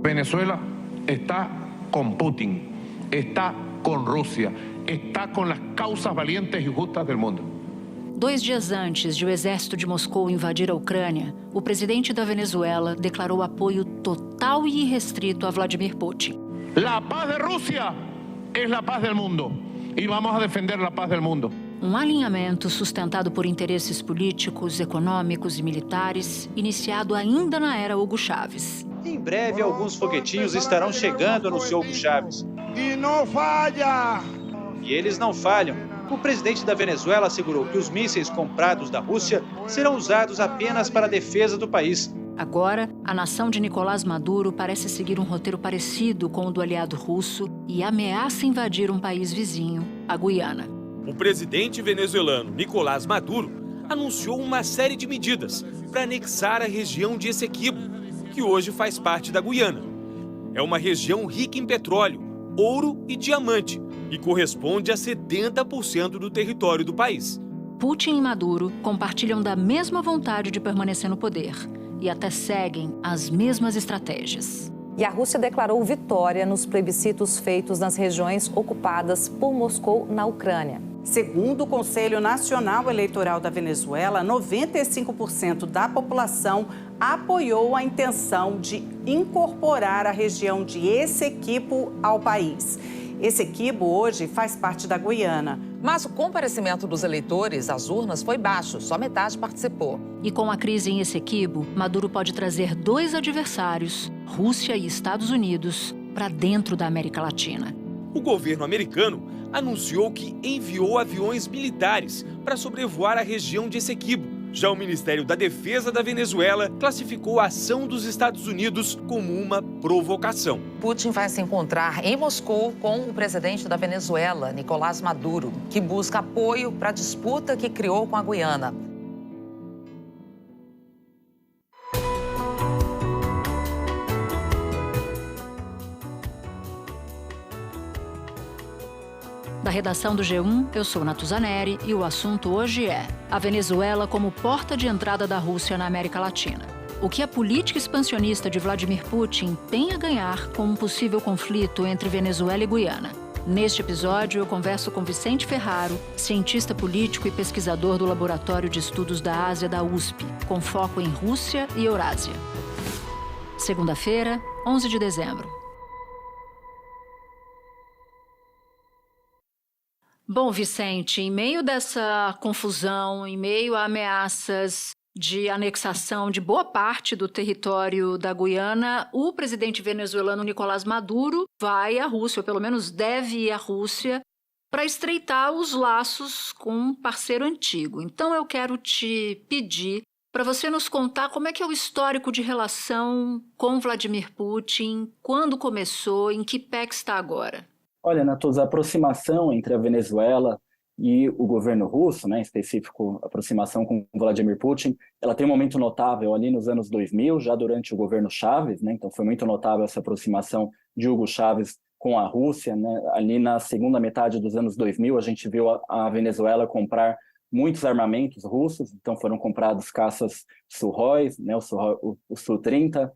Venezuela está com Putin, está com Rússia, está com as causas valientes e justas do mundo. 2 dias antes de o exército de Moscou invadir a Ucrânia, o presidente da Venezuela declarou apoio total e irrestrito a Vladimir Putin. A paz de Rússia é a paz do mundo e vamos a defender a paz do mundo. Um alinhamento sustentado por interesses políticos, econômicos e militares, iniciado ainda na era Hugo Chávez. Em breve, alguns foguetinhos estarão chegando no seu Hugo Chávez. E não falha! E eles não falham. O presidente da Venezuela assegurou que os mísseis comprados da Rússia serão usados apenas para a defesa do país. Agora, a nação de Nicolás Maduro parece seguir um roteiro parecido com o do aliado russo e ameaça invadir um país vizinho, a Guiana. O presidente venezuelano Nicolás Maduro anunciou uma série de medidas para anexar a região de Essequibo, que hoje faz parte da Guiana. É uma região rica em petróleo, ouro e diamante e corresponde a 70% do território do país. Putin e Maduro compartilham da mesma vontade de permanecer no poder e até seguem as mesmas estratégias. E a Rússia declarou vitória nos plebiscitos feitos nas regiões ocupadas por Moscou na Ucrânia. Segundo o Conselho Nacional Eleitoral da Venezuela, 95% da população apoiou a intenção de incorporar a região de Essequibo ao país. Essequibo hoje faz parte da Guiana. Mas o comparecimento dos eleitores às urnas foi baixo, só metade participou. E com a crise em Essequibo, Maduro pode trazer 2 adversários, Rússia e Estados Unidos, para dentro da América Latina. O governo americano anunciou que enviou aviões militares para sobrevoar a região de Essequibo. Já o Ministério da Defesa da Venezuela classificou a ação dos Estados Unidos como uma provocação. Putin vai se encontrar em Moscou com o presidente da Venezuela, Nicolás Maduro, que busca apoio para a disputa que criou com a Guiana. Da redação do G1, eu sou Natuzaneri e o assunto hoje é a Venezuela como porta de entrada da Rússia na América Latina. O que a política expansionista de Vladimir Putin tem a ganhar com um possível conflito entre Venezuela e Guiana? Neste episódio, eu converso com Vicente Ferraro, cientista político e pesquisador do Laboratório de Estudos da Ásia da USP, com foco em Rússia e Eurásia. Segunda-feira, 11 de dezembro. Bom, Vicente, em meio dessa confusão, em meio a ameaças de anexação de boa parte do território da Guiana, o presidente venezuelano Nicolás Maduro vai à Rússia, ou pelo menos deve ir à Rússia, para estreitar os laços com um parceiro antigo. Então eu quero te pedir para você nos contar como é que é o histórico de relação com Vladimir Putin, quando começou, em que pé que está agora. Olha, Natuza, a aproximação entre a Venezuela e o governo russo, né, em específico a aproximação com Vladimir Putin, ela tem um momento notável ali nos anos 2000, já durante o governo Chávez, né, então foi muito notável essa aproximação de Hugo Chávez com a Rússia, né, ali na segunda metade dos anos 2000 a gente viu a Venezuela comprar muitos armamentos russos, então foram comprados caças Sukhoi, né, o Su-30,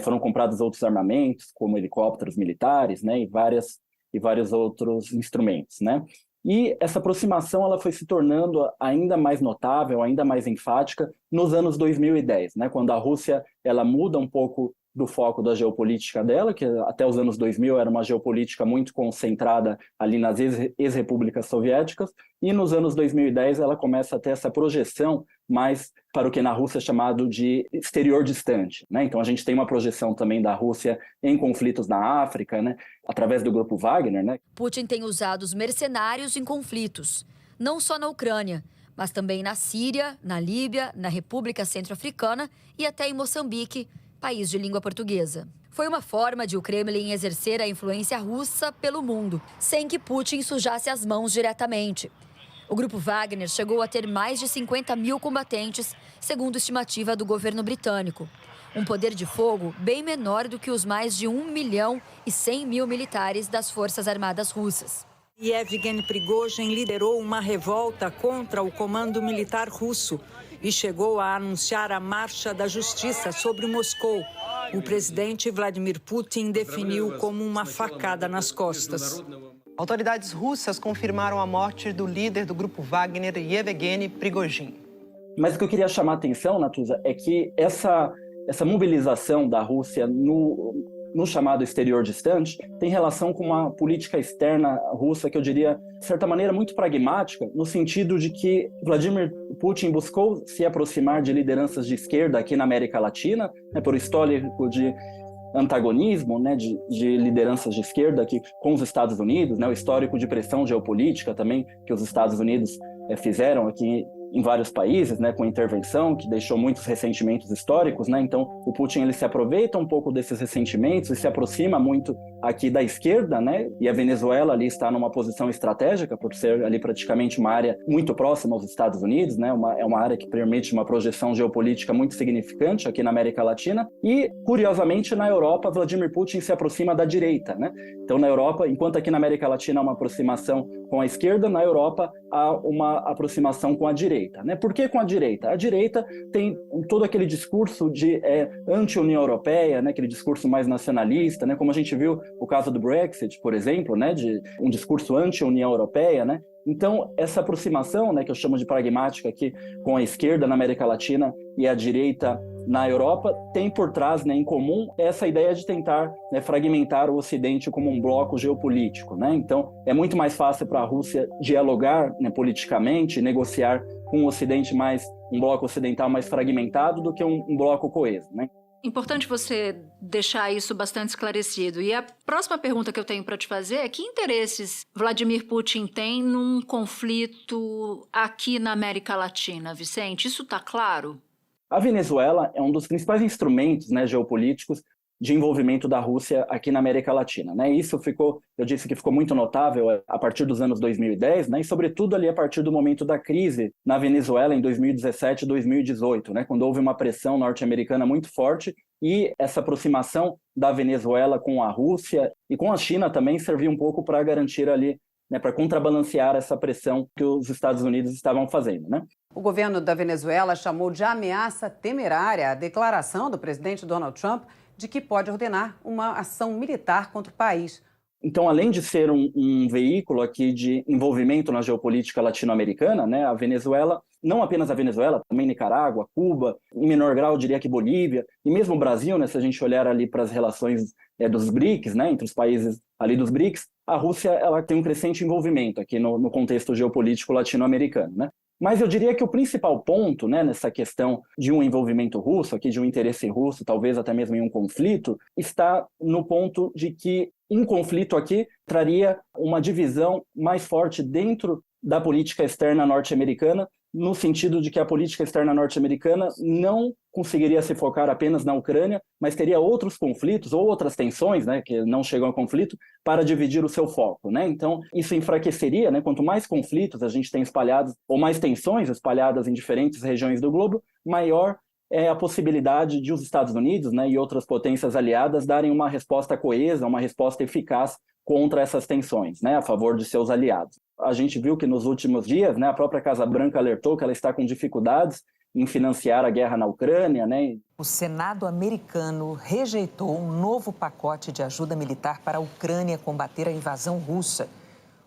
foram comprados outros armamentos, como helicópteros militares, né, e vários outros instrumentos, né? E essa aproximação ela foi se tornando ainda mais notável, ainda mais enfática nos anos 2010, né? Quando a Rússia ela muda um pouco do foco da geopolítica dela, que até os anos 2000 era uma geopolítica muito concentrada ali nas ex-repúblicas soviéticas, e nos anos 2010 ela começa a ter essa projeção mais para o que na Rússia é chamado de exterior distante, né? Então a gente tem uma projeção também da Rússia em conflitos na África, né? Através do grupo Wagner, né? Putin tem usado os mercenários em conflitos, não só na Ucrânia, mas também na Síria, na Líbia, na República Centro-Africana e até em Moçambique, país de língua portuguesa. Foi uma forma de o Kremlin exercer a influência russa pelo mundo, sem que Putin sujasse as mãos diretamente. O grupo Wagner chegou a ter mais de 50 mil combatentes, segundo estimativa do governo britânico. Um poder de fogo bem menor do que os mais de 1.100.000 militares das Forças Armadas Russas. Yevgeny Prigozhin liderou uma revolta contra o comando militar russo e chegou a anunciar a marcha da justiça sobre Moscou. O presidente Vladimir Putin definiu como uma facada nas costas. Autoridades russas confirmaram a morte do líder do grupo Wagner, Yevgeny Prigozhin. Mas o que eu queria chamar a atenção, Natuza, é que essa mobilização da Rússia no chamado exterior distante tem relação com uma política externa russa que eu diria, de certa maneira, muito pragmática, no sentido de que Vladimir Putin buscou se aproximar de lideranças de esquerda aqui na América Latina, né, por histórico de antagonismo, né, de lideranças de esquerda aqui com os Estados Unidos, né, o histórico de pressão geopolítica também que os Estados Unidos fizeram aqui em vários países, né, com intervenção, que deixou muitos ressentimentos históricos, né? Então, o Putin ele se aproveita um pouco desses ressentimentos e se aproxima muito aqui da esquerda, né? E a Venezuela ali está numa posição estratégica por ser ali praticamente uma área muito próxima aos Estados Unidos, né? É uma área que permite uma projeção geopolítica muito significante aqui na América Latina. E, curiosamente, na Europa, Vladimir Putin se aproxima da direita, né? Então, na Europa, enquanto aqui na América Latina há uma aproximação com a esquerda, na Europa há uma aproximação com a direita. Né? Por que com a direita? A direita tem todo aquele discurso de anti-União Europeia, né? Aquele discurso mais nacionalista, né? Como a gente viu o caso do Brexit, por exemplo, né? De um discurso anti-União Europeia, né? Então, essa aproximação, né, que eu chamo de pragmática aqui, com a esquerda na América Latina e a direita na Europa, tem por trás, né, em comum essa ideia de tentar, né, fragmentar o Ocidente como um bloco geopolítico, né? Então, é muito mais fácil para a Rússia dialogar, né, politicamente, negociar com o Ocidente um bloco ocidental mais fragmentado do que um bloco coeso, né? Importante você deixar isso bastante esclarecido. E a próxima pergunta que eu tenho para te fazer é: que interesses Vladimir Putin tem num conflito aqui na América Latina, Vicente? Isso está claro? A Venezuela é um dos principais instrumentos, né, geopolíticos de envolvimento da Rússia aqui na América Latina, né? Isso eu disse que ficou muito notável a partir dos anos 2010, né? E sobretudo ali a partir do momento da crise na Venezuela em 2017 e 2018, né? Quando houve uma pressão norte-americana muito forte e essa aproximação da Venezuela com a Rússia e com a China também serviu um pouco para garantir ali, né, para contrabalancear essa pressão que os Estados Unidos estavam fazendo, né? O governo da Venezuela chamou de ameaça temerária a declaração do presidente Donald Trump de que pode ordenar uma ação militar contra o país. Então, além de ser um veículo aqui de envolvimento na geopolítica latino-americana, né, a Venezuela, não apenas a Venezuela, também Nicarágua, Cuba, em menor grau, eu diria que Bolívia, e mesmo o Brasil, né, se a gente olhar ali para as relações dos BRICS, né, entre os países ali dos BRICS, a Rússia ela tem um crescente envolvimento aqui no contexto geopolítico latino-americano, né? Mas eu diria que o principal ponto, né, nessa questão de um envolvimento russo, aqui de um interesse russo, talvez até mesmo em um conflito, está no ponto de que um conflito aqui traria uma divisão mais forte dentro da política externa norte-americana, no sentido de que a política externa norte-americana não conseguiria se focar apenas na Ucrânia, mas teria outros conflitos ou outras tensões, né, que não chegam a conflito, para dividir o seu foco, né? Então, isso enfraqueceria, né? Quanto mais conflitos a gente tem espalhados, ou mais tensões espalhadas em diferentes regiões do globo, maior é a possibilidade de os Estados Unidos, né, e outras potências aliadas darem uma resposta coesa, uma resposta eficaz contra essas tensões, né, a favor de seus aliados. A gente viu que nos últimos dias, né, a própria Casa Branca alertou que ela está com dificuldades em financiar a guerra na Ucrânia, né? O Senado americano rejeitou um novo pacote de ajuda militar para a Ucrânia combater a invasão russa.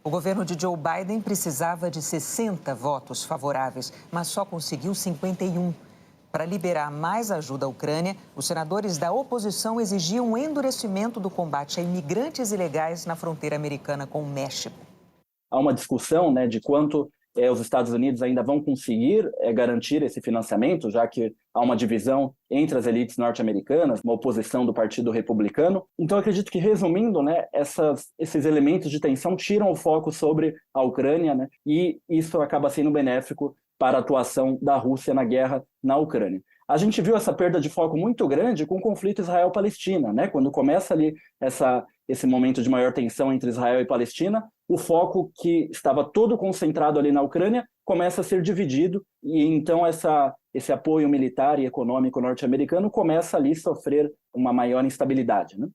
O governo de Joe Biden precisava de 60 votos favoráveis, mas só conseguiu 51. Para liberar mais ajuda à Ucrânia, os senadores da oposição exigiam um endurecimento do combate a imigrantes ilegais na fronteira americana com o México. Há uma discussão, né, de quanto os Estados Unidos ainda vão conseguir garantir esse financiamento, já que há uma divisão entre as elites norte-americanas, uma oposição do Partido Republicano. Então, eu acredito que, resumindo, né, esses elementos de tensão tiram o foco sobre a Ucrânia, né, e isso acaba sendo benéfico para a atuação da Rússia na guerra na Ucrânia. A gente viu essa perda de foco muito grande com o conflito Israel-Palestina, né? Quando começa ali esse momento de maior tensão entre Israel e Palestina, o foco que estava todo concentrado ali na Ucrânia começa a ser dividido e então esse apoio militar e econômico norte-americano começa ali a sofrer uma maior instabilidade, né?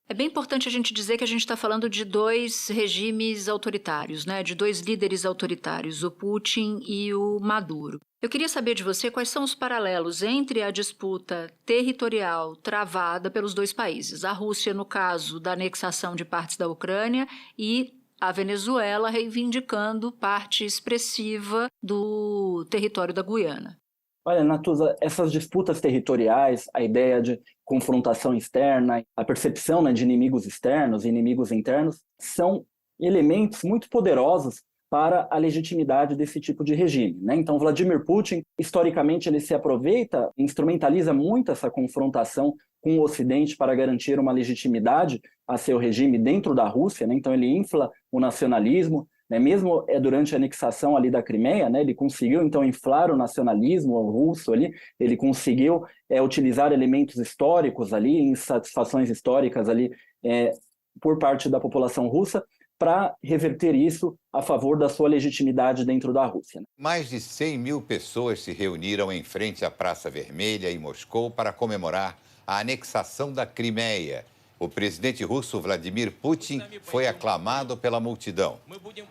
É bem importante a gente dizer que a gente está falando de dois regimes autoritários, né? De dois líderes autoritários, o Putin e o Maduro. Eu queria saber de você quais são os paralelos entre a disputa territorial travada pelos dois países. A Rússia, no caso da anexação de partes da Ucrânia, e a Venezuela reivindicando parte expressiva do território da Guiana. Olha, Natuza, essas disputas territoriais, a ideia de confrontação externa, a percepção, né, de inimigos externos e inimigos internos, são elementos muito poderosos para a legitimidade desse tipo de regime, né? Então, Vladimir Putin, historicamente, ele se aproveita, instrumentaliza muito essa confrontação com o Ocidente para garantir uma legitimidade a seu regime dentro da Rússia, né? Então, ele infla o nacionalismo, né? Mesmo durante a anexação ali da Crimeia, né? Ele conseguiu, então, inflar o nacionalismo russo ali, ele conseguiu utilizar elementos históricos ali, insatisfações históricas ali por parte da população russa, para reverter isso a favor da sua legitimidade dentro da Rússia. Mais de 100 mil pessoas se reuniram em frente à Praça Vermelha, em Moscou, para comemorar a anexação da Crimeia. O presidente russo Vladimir Putin foi aclamado pela multidão.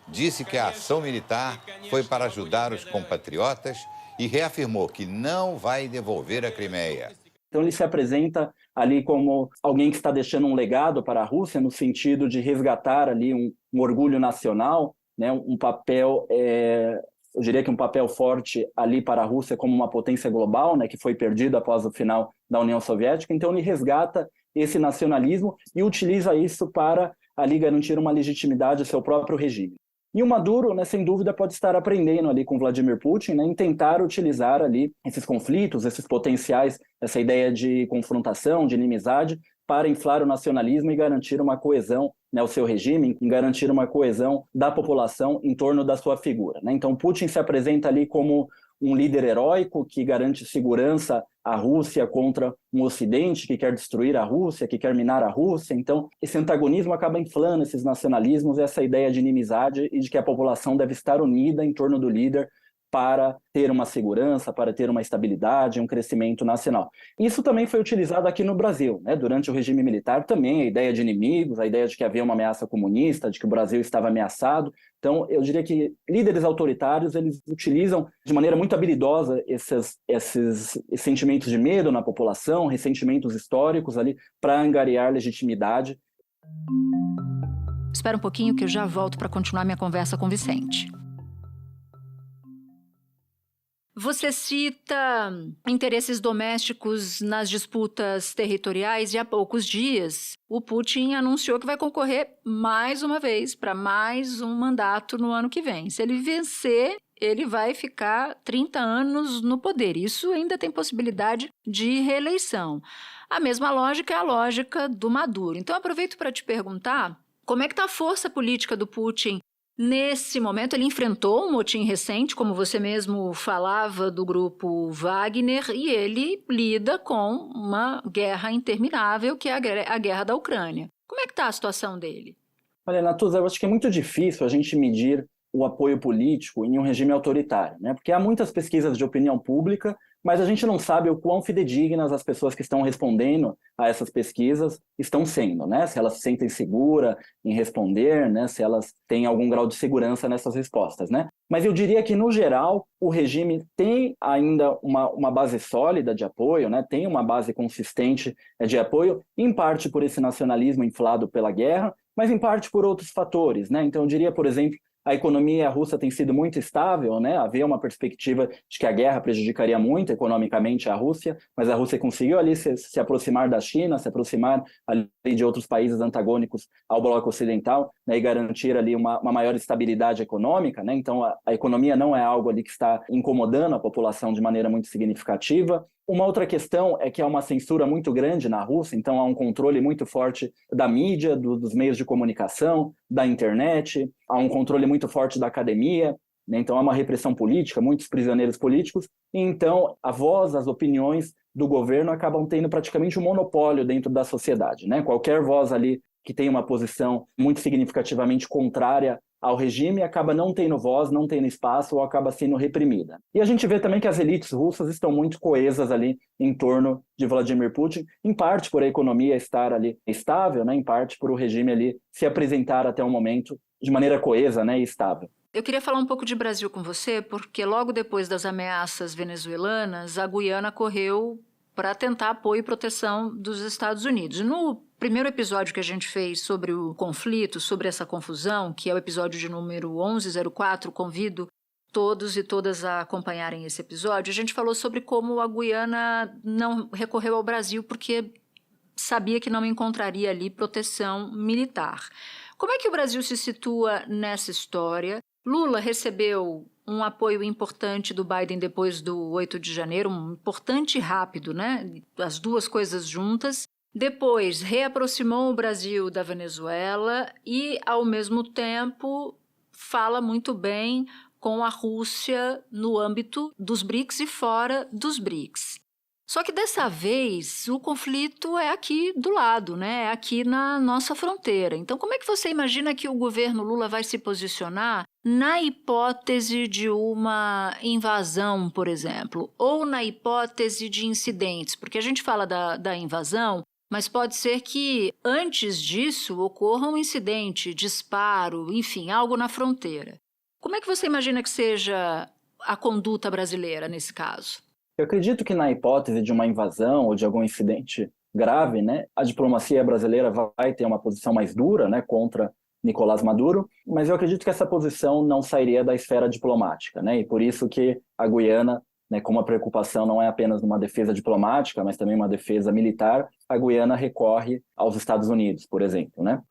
Disse que a ação militar foi para ajudar os compatriotas e reafirmou que não vai devolver a Crimeia. Então ele se apresenta ali como alguém que está deixando um legado para a Rússia, no sentido de resgatar ali um orgulho nacional, né, um papel, eu diria que um papel forte ali para a Rússia como uma potência global, né, que foi perdido após o final da União Soviética. Então ele resgata esse nacionalismo e utiliza isso para ali garantir uma legitimidade ao seu próprio regime. E o Maduro, né, sem dúvida, pode estar aprendendo ali com Vladimir Putin, né, em tentar utilizar ali esses conflitos, esses potenciais, essa ideia de confrontação, de inimizade, para inflar o nacionalismo e garantir uma coesão, né, ao seu regime, em garantir uma coesão da população em torno da sua figura, né? Então Putin se apresenta ali como um líder heróico que garante segurança à Rússia contra um Ocidente que quer destruir a Rússia, que quer minar a Rússia. Então, esse antagonismo acaba inflando esses nacionalismos, essa ideia de inimizade e de que a população deve estar unida em torno do líder para ter uma segurança, para ter uma estabilidade, um crescimento nacional. Isso também foi utilizado aqui no Brasil, né? Durante o regime militar também, a ideia de inimigos, a ideia de que havia uma ameaça comunista, de que o Brasil estava ameaçado. Então, eu diria que líderes autoritários, eles utilizam de maneira muito habilidosa esses sentimentos de medo na população, ressentimentos históricos ali, para angariar legitimidade. Espera um pouquinho que eu já volto para continuar minha conversa com Vicente. Você cita interesses domésticos nas disputas territoriais e há poucos dias o Putin anunciou que vai concorrer mais uma vez para mais um mandato no ano que vem. Se ele vencer, ele vai ficar 30 anos no poder. Isso ainda tem possibilidade de reeleição. A mesma lógica é a lógica do Maduro. Então, aproveito para te perguntar como é que está a força política do Putin nesse momento. Ele enfrentou um motim recente, como você mesmo falava, do grupo Wagner, e ele lida com uma guerra interminável, que é a guerra da Ucrânia. Como é que está a situação dele? Olha, Natuza, eu acho que é muito difícil a gente medir o apoio político em um regime autoritário, né? Porque há muitas pesquisas de opinião pública, mas a gente não sabe o quão fidedignas as pessoas que estão respondendo a essas pesquisas estão sendo, né? Se elas se sentem seguras em responder, né? Se elas têm algum grau de segurança nessas respostas, né? Mas eu diria que, no geral, o regime tem ainda uma base sólida de apoio, né? Tem uma base consistente de apoio, em parte por esse nacionalismo inflado pela guerra, mas em parte por outros fatores, né? Então eu diria, por exemplo, a economia russa tem sido muito estável, né? Havia uma perspectiva de que a guerra prejudicaria muito economicamente a Rússia, mas a Rússia conseguiu ali se aproximar da China, se aproximar ali de outros países antagônicos ao bloco ocidental, né? E garantir ali uma maior estabilidade econômica, né? Então a economia não é algo ali que está incomodando a população de maneira muito significativa. Uma outra questão é que há uma censura muito grande na Rússia, então há um controle muito forte da mídia, dos meios de comunicação, da internet, há um controle muito forte da academia, né? Então há uma repressão política, muitos prisioneiros políticos, e então a voz, as opiniões do governo acabam tendo praticamente um monopólio dentro da sociedade, né? Qualquer voz ali que tenha uma posição muito significativamente contrária ao regime acaba não tendo voz, não tendo espaço ou acaba sendo reprimida. E a gente vê também que as elites russas estão muito coesas ali em torno de Vladimir Putin, em parte por a economia estar ali estável, né? Em parte por o regime ali se apresentar até o momento de maneira coesa, né? E estável. Eu queria falar um pouco de Brasil com você, porque logo depois das ameaças venezuelanas, a Guiana correu para tentar apoio e proteção dos Estados Unidos. No primeiro episódio que a gente fez sobre o conflito, sobre essa confusão, que é o episódio de número 1104, convido todos e todas a acompanharem esse episódio, a gente falou sobre como a Guiana não recorreu ao Brasil porque sabia que não encontraria ali proteção militar. Como é que o Brasil se situa nessa história? Lula recebeu um apoio importante do Biden depois do 8 de janeiro, um importante e rápido, né? As duas coisas juntas. Depois, reaproximou o Brasil da Venezuela e, ao mesmo tempo, fala muito bem com a Rússia no âmbito dos BRICS e fora dos BRICS. Só que dessa vez o conflito é aqui do lado, né? É aqui na nossa fronteira. Então, como é que você imagina que o governo Lula vai se posicionar na hipótese de uma invasão, por exemplo, ou na hipótese de incidentes? Porque a gente fala da invasão, mas pode ser que antes disso ocorra um incidente, disparo, enfim, algo na fronteira. Como é que você imagina que seja a conduta brasileira nesse caso? Eu acredito que na hipótese de uma invasão ou de algum incidente grave, né, a diplomacia brasileira vai ter uma posição mais dura, né, contra Nicolás Maduro, mas eu acredito que essa posição não sairia da esfera diplomática, né, e por isso que a Guiana, né, como a preocupação não é apenas uma defesa diplomática, mas também uma defesa militar, a Guiana recorre aos Estados Unidos, por exemplo, né?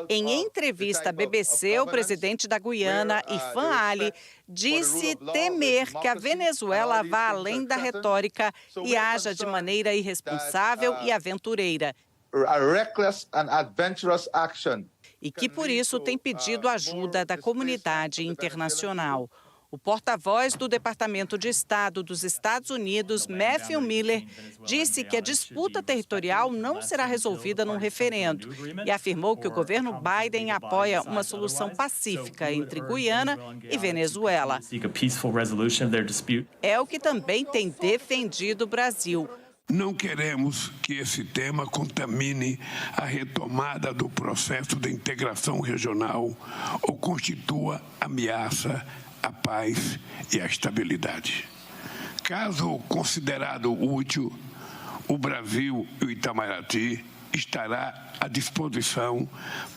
Em entrevista à BBC, o presidente da Guiana, Irfan Ali, disse temer que a Venezuela vá além da retórica e haja de maneira irresponsável e aventureira. E que, por isso, tem pedido ajuda da comunidade internacional. O porta-voz do Departamento de Estado dos Estados Unidos, Matthew Miller, disse que a disputa territorial não será resolvida num referendo e afirmou que o governo Biden apoia uma solução pacífica entre Guiana e Venezuela. É o que também tem defendido o Brasil. Não queremos que esse tema contamine a retomada do processo de integração regional ou constitua ameaça à paz e à estabilidade. Caso considerado útil, o Brasil e o Itamaraty estará à disposição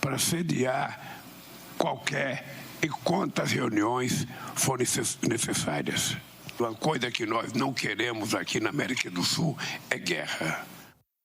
para sediar qualquer e quantas reuniões forem necessárias. Uma coisa que nós não queremos aqui na América do Sul é guerra.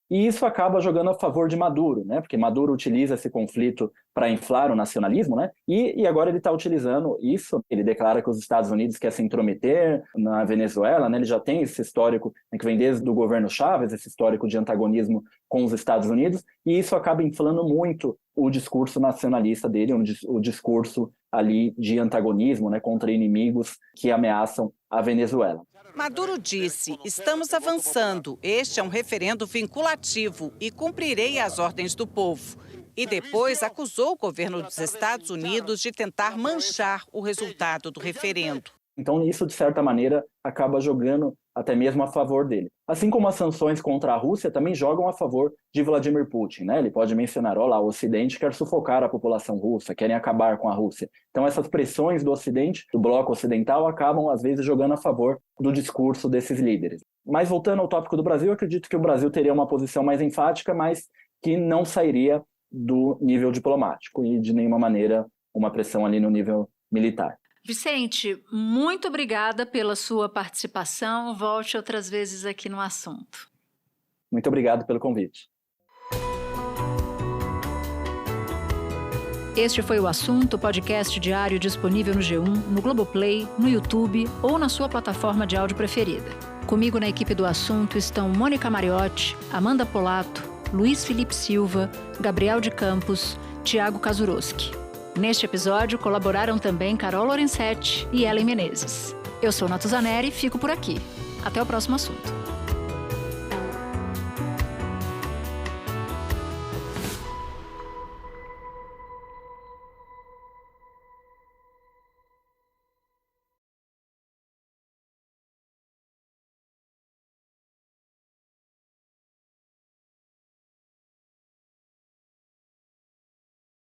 E isso acaba jogando a favor de Maduro, né? Porque Maduro utiliza esse conflito para inflar o nacionalismo, né? E agora ele está utilizando isso. Ele declara que os Estados Unidos querem se intrometer na Venezuela, né? Ele já tem esse histórico, né, que vem desde o governo Chávez, esse histórico de antagonismo com os Estados Unidos, e isso acaba inflando muito o discurso nacionalista dele, o discurso ali de antagonismo, né, contra inimigos que ameaçam a Venezuela. Maduro disse: estamos avançando, este é um referendo vinculativo e cumprirei as ordens do povo. E depois acusou o governo dos Estados Unidos de tentar manchar o resultado do referendo. Então isso, de certa maneira, acaba jogando até mesmo a favor dele. Assim como as sanções contra a Rússia também jogam a favor de Vladimir Putin, né? Ele pode mencionar, olha lá, o Ocidente quer sufocar a população russa, querem acabar com a Rússia. Então essas pressões do Ocidente, do bloco ocidental, acabam às vezes jogando a favor do discurso desses líderes. Mas voltando ao tópico do Brasil, eu acredito que o Brasil teria uma posição mais enfática, mas que não sairia do nível diplomático e de nenhuma maneira uma pressão ali no nível militar. Vicente, muito obrigada pela sua participação. Volte outras vezes aqui no assunto. Muito obrigado pelo convite. Este foi o Assunto, podcast diário disponível no G1, no Globoplay, no YouTube ou na sua plataforma de áudio preferida. Comigo na equipe do Assunto estão Mônica Mariotti, Amanda Polato, Luiz Felipe Silva, Gabriel de Campos, Tiago Kazuroski. Neste episódio, colaboraram também Carol Lorenzetti e Ellen Menezes. Eu sou Natuzaneri e fico por aqui. Até o próximo assunto.